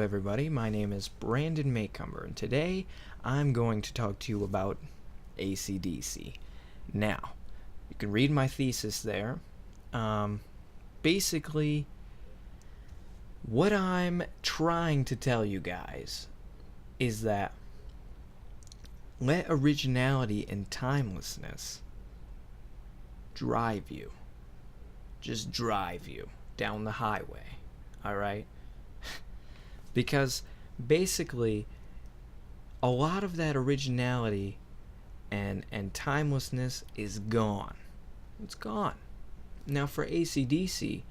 everybody. My name is Brandon Maycumber, and today I'm going to talk to you about ACDC. Now, you can read my thesis there. Basically, what I'm trying to tell you guys is that let originality and timelessness drive you. Just drive you down the highway, alright? Because basically, a lot of that originality and timelessness is gone. It's gone. Now for ACDC,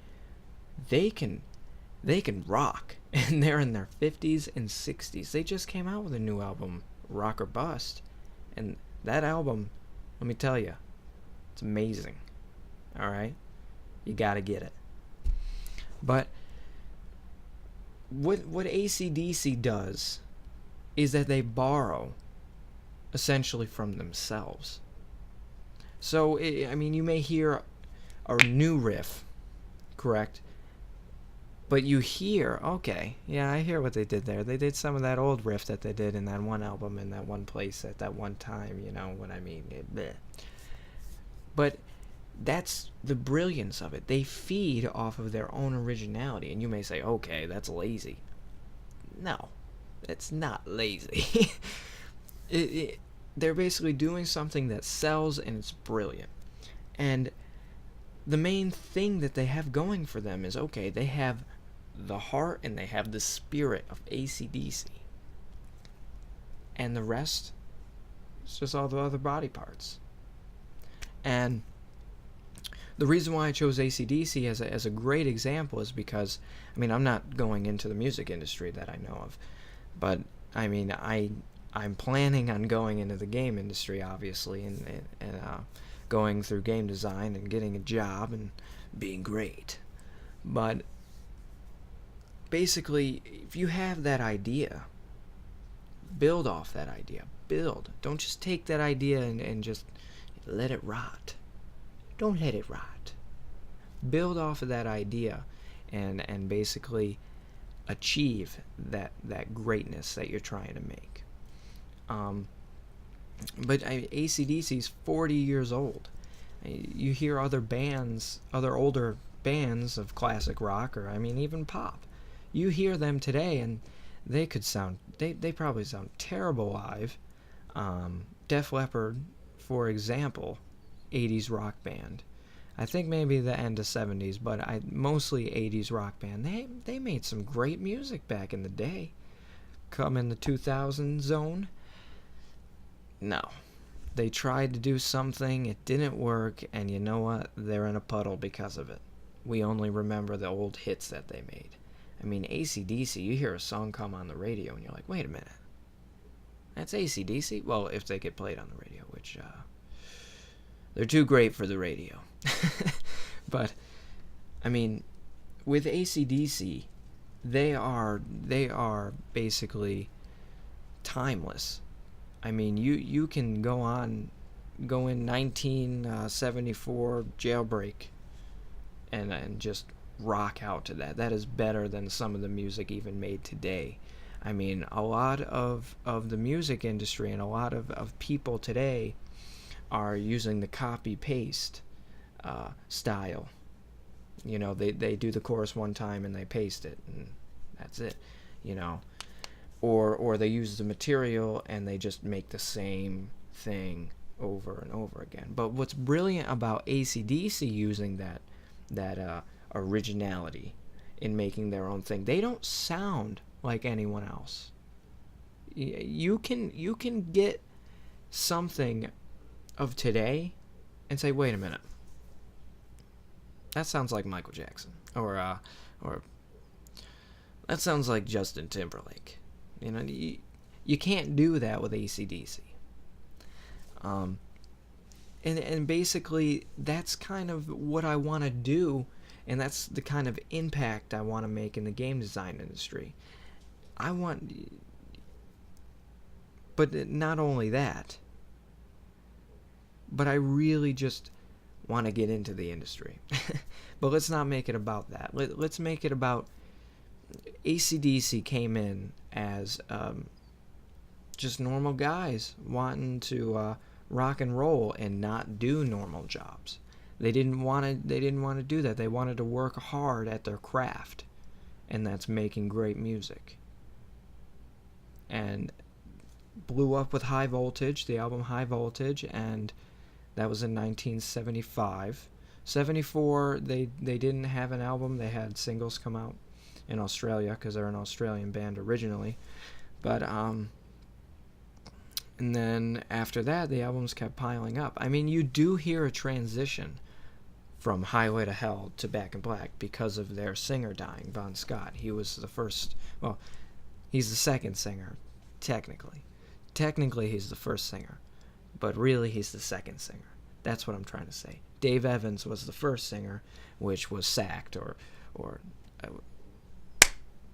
they can rock, and they're in their 50s and 60s. They just came out with a new album, Rock or Bust, and that album, let me tell you, it's amazing. Alright? You gotta get it. But what ACDC does is that they borrow essentially from themselves. So, you may hear a new riff, correct? But you hear, okay, yeah, I hear what they did there. They did some of that old riff that they did in that one album, in that one place, at that one time, you know what I mean? Bleh. But that's the brilliance of it. They feed off of their own originality. And you may say, okay, that's lazy. No, it's not lazy. They're basically doing something that sells, and it's brilliant. And the main thing that they have going for them is, okay, they have the heart and they have the spirit of ACDC. And the rest is just all the other body parts. And the reason why I chose ACDC as a great example is because, I'm not going into the music industry that I know of, but, I'm planning on going into the game industry, obviously, and going through game design and getting a job and being great. But basically, if you have that idea, build off that idea. Build. Don't just take that idea and just let it rot. Don't let it rot. Build off of that idea and basically achieve that greatness that you're trying to make. But ACDC's 40 years old. You hear other older bands of classic rock, or even pop. You hear them today, and they probably sound terrible live. Def Leppard, for example, 80s rock band. I think maybe the end of 70s, but mostly 80s rock band. They made some great music back in the day. Come in the 2000 zone. No. They tried to do something, it didn't work, and you know what? They're in a puddle because of it. We only remember the old hits that they made. AC/DC, you hear a song come on the radio, and you're like, wait a minute. That's AC/DC? Well, if they get played on the radio, which, they're too great for the radio. But, with AC/DC, they are basically timeless. You can go in 1974 Jailbreak and just rock out to that. That is better than some of the music even made today. A lot of the music industry and a lot of people today are using the copy-paste style. They do the chorus one time and they paste it, and that's it. Or they use the material and they just make the same thing over and over again. But what's brilliant about AC/DC using that originality in making their own thing, they don't sound like anyone else. You can get something of today and say, wait a minute, that sounds like Michael Jackson, or that sounds like Justin Timberlake. You can't do that with AC/DC. And basically, that's kind of what I want to do, and that's the kind of impact I want to make in the game design industry. But not only that, but I really just want to get into the industry. But let's not make it about that. Let's make it about ACDC came in as just normal guys wanting to rock and roll and not do normal jobs. They didn't want to do that. They wanted to work hard at their craft, and that's making great music. And blew up with High Voltage, the album High Voltage, and that was in 1975. 74, they didn't have an album. They had singles come out in Australia because they're an Australian band originally. But and then after that, the albums kept piling up. I mean, you do hear a transition from Highway to Hell to Back in Black because of their singer dying, Bon Scott. He was the first, well, he's the second singer, technically. Technically, he's the first singer, but really he's the second singer. That's what I'm trying to say. Dave Evans was the first singer, which was sacked or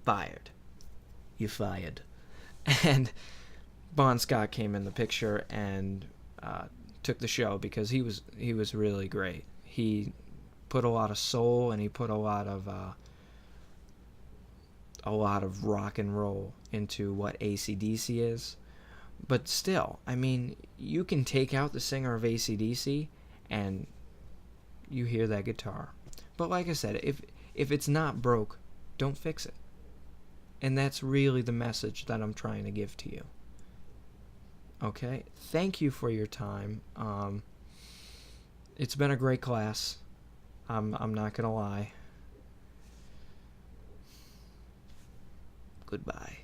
fired. You fired. And Bon Scott came in the picture and took the show because he was really great. He put a lot of soul and he put a lot of rock and roll into what AC/DC is. But still, I mean, you can take out the singer of AC/DC and you hear that guitar. But like I said, if it's not broke, don't fix it. And that's really the message that I'm trying to give to you. Okay? Thank you for your time. It's been a great class. I'm not gonna lie. Goodbye.